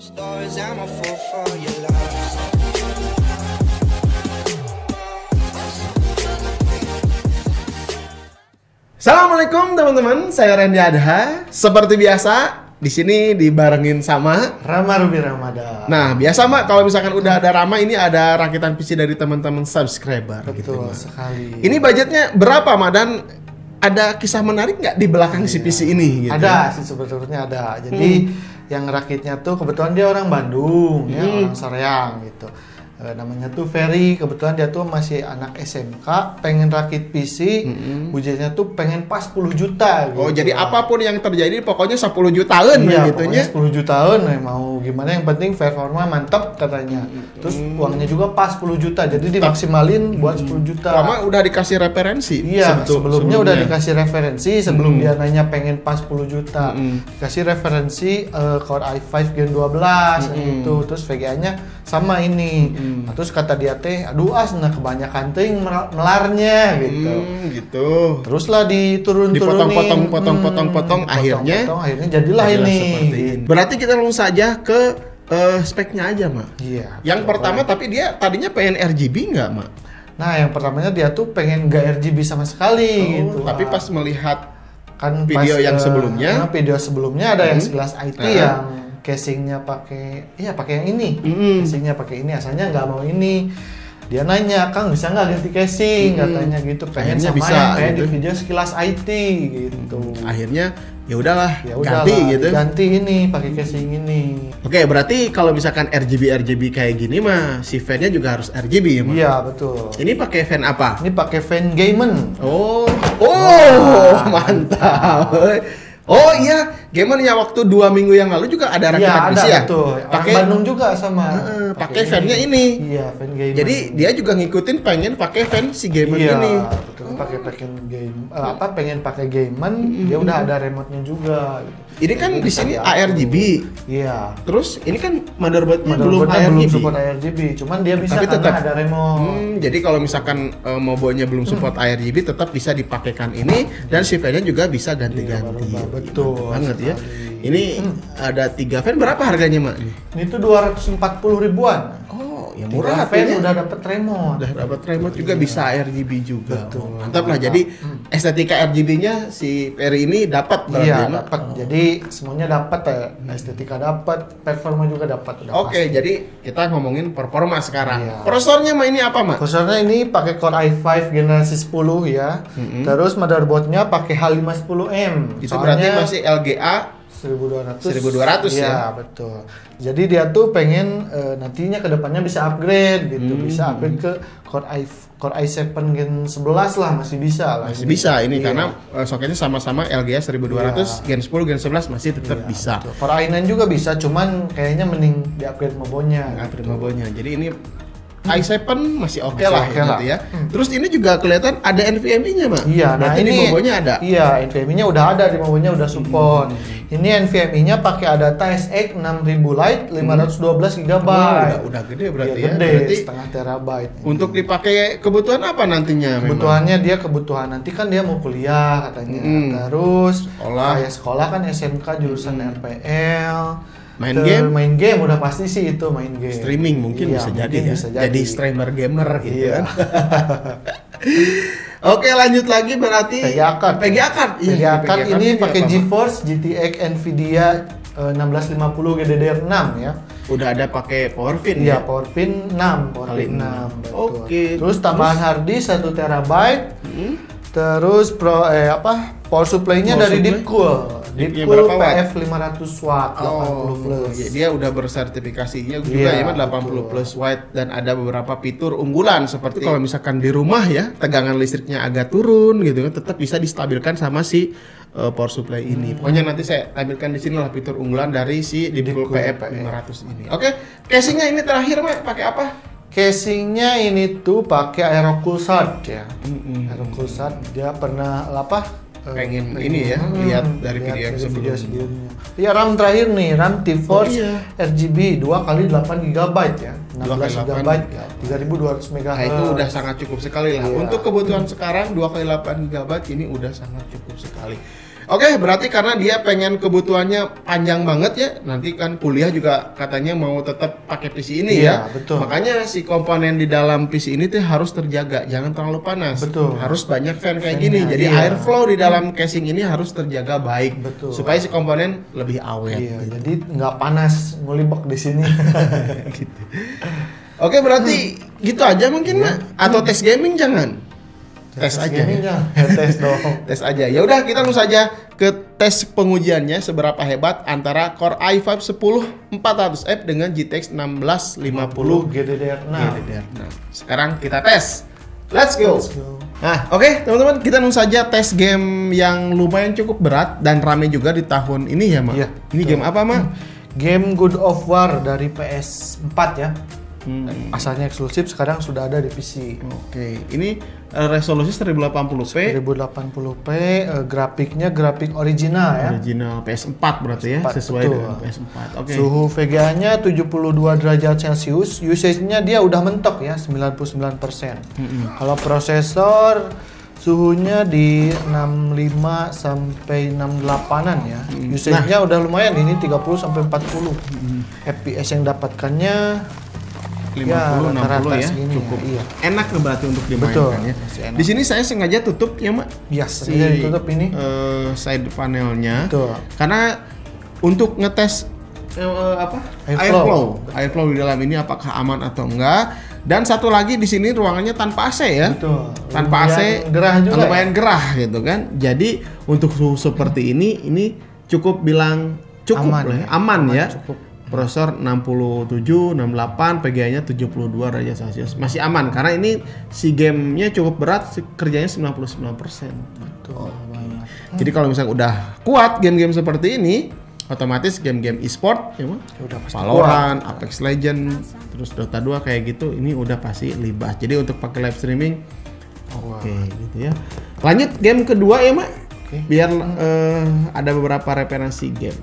Stars, I'm a fool for your love. Assalamualaikum teman-teman, saya Randy Adha. Seperti biasa, di sini dibarengin sama Rama Ruby Ramadan. Nah, biasa Mak, kalau misalkan udah ada Rama, ini ada rakitan PC dari teman-teman subscriber. Betul Mak. sekali. Ini budgetnya berapa Mak? Dan ada kisah menarik nggak di belakang si PC ini? Gitu? Ada sih, sebetulnya ada. Jadi yang rakitnya tuh kebetulan dia orang Bandung, ya, orang Soreang gitu. Namanya tuh Ferry, kebetulan dia tuh masih anak SMK, pengen rakit PC, budgetnya tuh pengen pas 10 juta gitu. Oh, jadi apapun yang terjadi pokoknya 10 jutaan iya, gitu pokoknya ya. 10 jutaan mau gimana, yang penting performa mantap katanya. Terus uangnya juga pas 10 juta, jadi dimaksimalin buat 10 juta. Rama udah dikasih referensi. Iya, sebelumnya udah dikasih referensi sebelum dia nanya pengen pas 10 juta. Kasih referensi Core i5 Gen 12 gitu. Terus VGA-nya sama ini. Nah, terus kata dia teh, aduh nah kebanyakan ting melarnya gitu. Gitu. Teruslah diturun-turunin, Potong, akhirnya jadilah ini. Seperti ini. Berarti kita langsung saja ke speknya aja, Mak. Iya. Yang pertama, tapi dia tadinya pengen RGB nggak, Mak? Nah, yang pertamanya dia tuh pengen nggak RGB sama sekali gitu. Tapi pas melihat kan video pas, yang sebelumnya, video sebelumnya ada yang sekelas IT yang casingnya pakai yang ini, casingnya pakai ini, asalnya nggak mau ini. Dia nanya, Kang bisa nggak ganti casing, katanya gitu, pengen akhirnya sama bisa, yang kayak gitu. di video sekilas IT gitu. akhirnya ya udahlah Ya ganti udahlah, gitu. ganti ini pakai casing ini. Oke, berarti kalau misalkan RGB kayak gini mah si fan-nya juga harus RGB ya, Mak? Iya betul. Ini pakai fan apa? Ini pakai fan Gamen. Oh, mantap. Oh iya, Gamer ya waktu 2 minggu yang lalu juga ada rakitan PC ya? Betul. Pakai Bandung juga sama. pakai fan-nya ini. Iya, fan Gamen. Jadi dia juga ngikutin pengen pakai fan si Gamer ini. Iya, betul. Pengen pakai Gamen, dia udah ada remote-nya juga gitu. Ini kan di sini ARGB. Iya. Terus ini kan motherboard-nya belum Motherboard-nya belum ARGB. support ARGB, cuman dia bisa Tapi karena tetap. ada remote. Jadi kalau misalkan mobile-nya belum support ARGB, tetap bisa dipakaikan ini dan si fan-nya juga bisa ganti-ganti. Iya, betul. Mantap banget ya. Sekali. Ini ada 3 fan, berapa harganya, Mak? Ini tuh 240 ribuan. Oh, ya murah Fan harganya. udah dapet remote. Udah dapat remote juga, bisa RGB juga. Betul. Oh, mantap lah. Jadi estetika RGB-nya si Perry ini dapat berarti Iya, ya, Mak? dapat. Jadi semuanya dapat ya. Estetika dapat, performa juga dapat. Udah Oke, pasti. jadi kita ngomongin performa sekarang. Iya. Prosesornya Mak ini apa, Mak? Prosesornya ini pakai Core i5 generasi 10 ya. Terus motherboardnya pakai H510M. Itu berarti masih LGA 1200 ya? Iya, betul. Jadi dia tuh pengen nantinya kedepannya bisa upgrade gitu, bisa upgrade ke Core i7 Gen 11 lah, masih bisa lah. Masih bisa ini Iya. karena soketnya sama-sama LGA 1200, Gen 10, Gen 11 masih tetap bisa. Betul. Core i9 juga bisa, cuman kayaknya mending di upgrade mobonya. Upgrade mobile-nya. Jadi ini i7 masih oke lah, oke lah. gitu ya. Terus ini juga kelihatan ada NVMe-nya, Mak. Iya, berarti nah di ini mobile-nya ada. Iya, NVMe-nya udah ada, di mobile-nya udah support. Ini NVMe-nya pakai Adata SX 6000 Lite 512 GB. Udah gede berarti Iya, ya. gede, Berarti setengah terabyte. untuk dipakai kebutuhan apa nantinya? memang? Kebutuhannya dia kebutuhan nanti kan dia mau kuliah katanya. Terus Sekolah. kayak sekolah kan SMK jurusan RPL. Main game? Main game udah pasti sih itu main game. Streaming mungkin Iya, bisa jadi mungkin ya. bisa Jadi streamer gamer gitu Iya. kan. Oke, lanjut lagi berarti PGA card. PGA card. Iya, PGA card ini apa, pakai Mak? GeForce GTX Nvidia 1650 GDDR6 ya. Udah ada pakai PowerPin Iya, ya. PowerPin 6, Kali PowerPin 6. enam. Betul. Oke. Terus tambahan hard disk 1 TB. Terus power supply-nya Power dari supply? Deepcool. Deepnya Deepcool berapa watt? PF 500 watt 80 plus. ya, dia udah bersertifikasinya juga Iya, ya, Mak, 80 betul. plus watt dan ada beberapa fitur unggulan seperti kalau misalkan di rumah ya tegangan listriknya agak turun gitu kan, tetap bisa distabilkan sama si power supply ini. Pokoknya nanti saya tampilkan di sini lah fitur unggulan dari si Deepcool PF 500 ini. Oke, casingnya ini terakhir, Mak, pakai apa? Casingnya ini tuh pakai Aerocool Shard ya. Aerocool Shard dia pernah Pengen ini ya, lihat dari video yang sebelumnya. Iya, RAM terakhir nih, RAM Oh, T-Force iya. RGB 2 kali 8 GB ya. 16 2x8 GB 3200 MHz. Nah, itu udah sangat cukup sekali lah. Iya. Untuk kebutuhan sekarang 2 kali 8 GB ini udah sangat cukup sekali. Oke, berarti karena dia pengen kebutuhannya panjang banget ya, nanti kan kuliah juga katanya mau tetap pakai PC ini Iya, ya. betul. Makanya si komponen di dalam PC ini tuh harus terjaga, jangan terlalu panas. Betul. Harus banyak fan kayak Fan-nya, gini. Jadi iya. airflow di dalam casing ini harus terjaga baik. Betul. Supaya si komponen lebih awet. Iya, jadi nggak panas ngulibek di sini. Gitu. Oke, berarti gitu aja mungkin Mak. Atau tes gaming jangan. Tes aja. Gaming Ya. ya, tes dong. Tes aja. Ya udah kita langsung saja ke tes pengujiannya seberapa hebat antara Core i5 10400F dengan GTX 1650 GDDR6. GDDR6. Sekarang kita tes. Let's go. Let's go. Nah, oke teman-teman, kita langsung saja tes game yang lumayan cukup berat dan rame juga di tahun ini ya, Mak. Iya, Ini game apa, Mak? Game God of War dari PS4 ya. Asalnya eksklusif, sekarang sudah ada di PC. Oke, ini resolusi 1080p. 1080p, grafiknya grafik original ya. Original PS4 berarti ya, PS4, sesuai betul. dengan PS4. Oke. Suhu VGA-nya 72 derajat Celcius, usage-nya dia udah mentok ya, 99%. Kalau prosesor suhunya di 65 sampai 68-an ya. Usage-nya udah lumayan, ini 30 sampai 40. FPS yang dapatkannya 50, ya, 60 rata-rata ya, segini cukup ya, iya. enak berarti untuk dimainkan Betul, ya. masih enak. Di sini saya sengaja tutup ya, Mak. Iya, sengaja ditutup ini. Side panelnya. Betul. Karena untuk ngetes Airflow. airflow di dalam ini apakah aman atau enggak. Dan satu lagi di sini ruangannya tanpa AC ya. Betul. Tanpa AC Lumayan gerah juga lumayan gerah gitu kan. Jadi untuk suhu seperti ini cukup bilang cukup Aman lah ya. ya. Aman ya. Cukup. Prosesor 67, 68, PGA-nya 72 derajat Celcius. Masih aman karena ini si gamenya cukup berat, kerjanya 99%. Betul banget. Jadi kalau misalnya udah kuat game-game seperti ini, otomatis game-game e-sport ya, Mak? Udah pasti Valorant, Apex Legends, terus Dota 2 kayak gitu, ini udah pasti libas. Jadi untuk pakai live streaming oke gitu ya. Lanjut game kedua ya, Mak. Oke. Biar ada beberapa referensi game.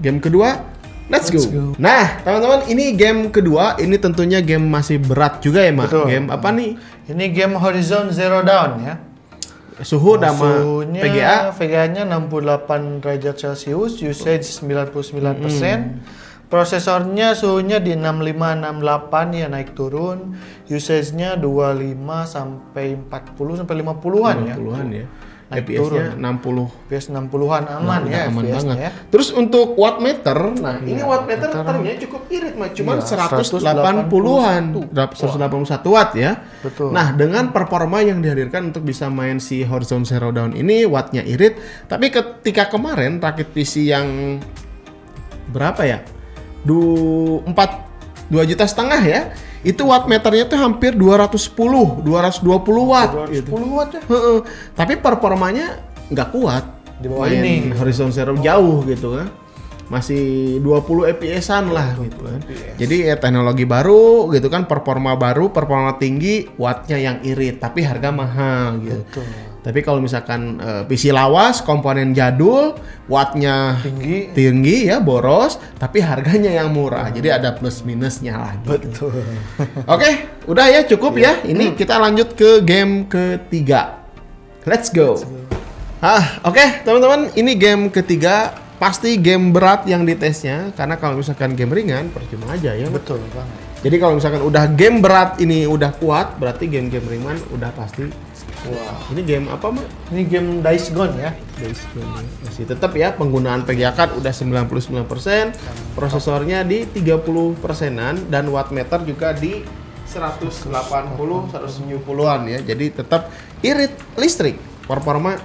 Game kedua, let's go. Nah, teman-teman, ini game kedua, ini tentunya game masih berat juga ya, Mak. Betul. Game apa nih? Ini game Horizon Zero Dawn ya. Suhu sama Suhunya PGA. VGA-nya 68 derajat Celcius, usage 99%. Prosesornya suhunya di 65 68 ya, naik turun. Usage-nya 25 sampai 40 sampai 50-an ya. 50-an ya. Naik FPS-nya turun. 60. FPS 60-an aman Udah ya aman FPS-nya banget. ya. Terus untuk wattmeter, nah ini Iya, wattmeter wattmeter. ternyata cukup irit, Mak. Cuman Iya, 180-an, 181 watt ya. Betul. Nah, dengan performa yang dihadirkan untuk bisa main si Horizon Zero Dawn ini, wattnya irit. Tapi ketika kemarin rakit PC yang berapa ya? 2 juta setengah ya. Itu wattmeternya tuh hampir 220 watt 210 gitu. watt ya. Heeh. Tapi performanya nggak kuat Di bawah main ini. Horizon Zero jauh gitu kan, masih 20 FPS-an lah gitu kan. Jadi ya teknologi baru gitu kan, performa baru, performa tinggi, wattnya yang irit tapi harga mahal gitu. Betul. Tapi kalau misalkan PC lawas, komponen jadul, wattnya tinggi ya, boros, tapi harganya yang murah. Jadi ada plus minusnya lah. Gitu. Betul. Oke, udah ya cukup ya. Ini kita lanjut ke game ketiga. Let's go. Oke, teman-teman, ini game ketiga. Pasti game berat yang ditesnya, karena kalau misalkan game ringan percuma aja ya. Betul banget. Jadi kalau misalkan udah game berat ini udah kuat, berarti game-game ringan udah pasti. Wah. Ini game apa, Mak? Ini game Days Gone ya. Masih tetap ya, penggunaan PGA card udah 99%, prosesornya di 30%-an, dan wattmeter juga di 180 170-an ya. Jadi tetap irit listrik, performa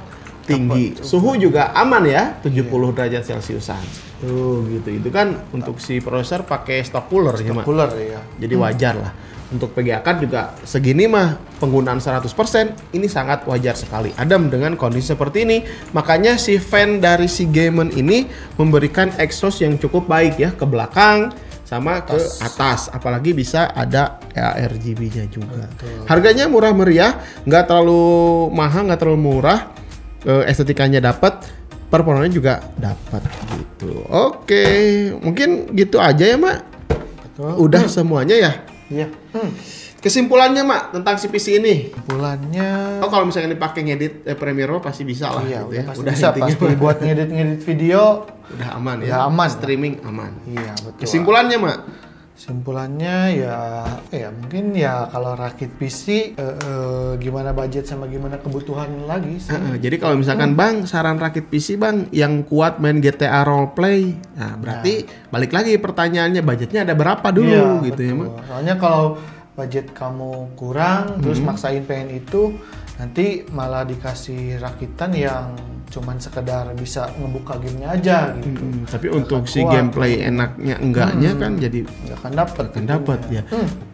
tinggi. Suhu juga aman ya, 70 derajat Celciusan. Tuh gitu. Itu kan untuk si prosesor pakai stock cooler ya, Mak. Cooler ya. Jadi wajar lah. Untuk PGA card juga segini mah penggunaan 100%, ini sangat wajar sekali. Adem dengan kondisi seperti ini. Makanya si fan dari si Gamen ini memberikan exhaust yang cukup baik ya, ke belakang sama ke atas. Apalagi bisa ada RGB-nya juga. Betul. Harganya murah meriah, nggak terlalu mahal, nggak terlalu murah. Estetikanya dapat, performanya juga dapat gitu. Oke, mungkin gitu aja ya, Mak. Betul. Udah semuanya ya. Iya. Kesimpulannya Mak tentang si PC ini. Kesimpulannya Oh kalau misalnya dipakai ngedit Premiere Pro pasti bisa lah iya, gitu ya. pasti Udah bisa, intinya pasti buat ngedit video udah aman ya. udah aman. Streaming aman. Iya, betul. Kesimpulannya Mak. Kesimpulannya ya mungkin ya kalau rakit PC gimana budget sama gimana kebutuhan lagi sih. Jadi kalau misalkan Bang saran rakit PC Bang yang kuat main GTA roleplay, nah berarti balik lagi pertanyaannya budgetnya ada berapa dulu gitu ya Mak. Soalnya kalau budget kamu kurang terus maksain pengen itu nanti malah dikasih rakitan yang cuman sekedar bisa ngebuka gamenya aja gitu. Tapi untuk si gameplay enaknya enggaknya kan jadi nggak akan dapat ya.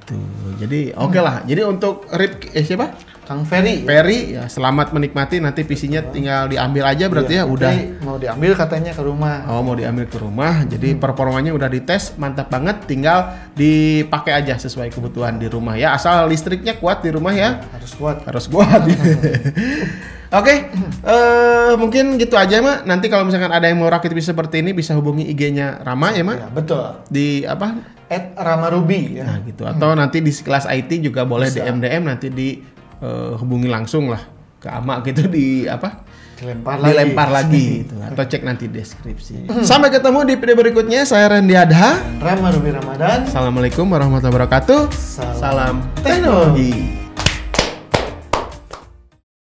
Tuh, jadi oke lah. Jadi untuk siapa? Kang Ferry. Ferry ya selamat menikmati, nanti PC-nya tinggal diambil aja berarti ya udah. Mau diambil katanya ke rumah. Oh mau diambil ke rumah, jadi performanya udah dites mantap banget, tinggal dipakai aja sesuai kebutuhan di rumah ya. Asal listriknya kuat di rumah ya. Harus kuat. Oke, mungkin gitu aja Mak. Nanti kalau misalkan ada yang mau rakit PC seperti ini bisa hubungi IG-nya Rama ya Mak. Ya, betul. Di apa? @ramaruby ya. Nah gitu. Atau nanti di kelas IT juga boleh Bisa. DM nanti hubungi langsung lah ke Ama gitu di apa? Dilempar lagi gitu. Atau cek nanti deskripsi. Sampai ketemu di video berikutnya. Saya Randy Adha. Rama Ruby Ramadan. Assalamualaikum warahmatullahi wabarakatuh. Salam Salam teknologi.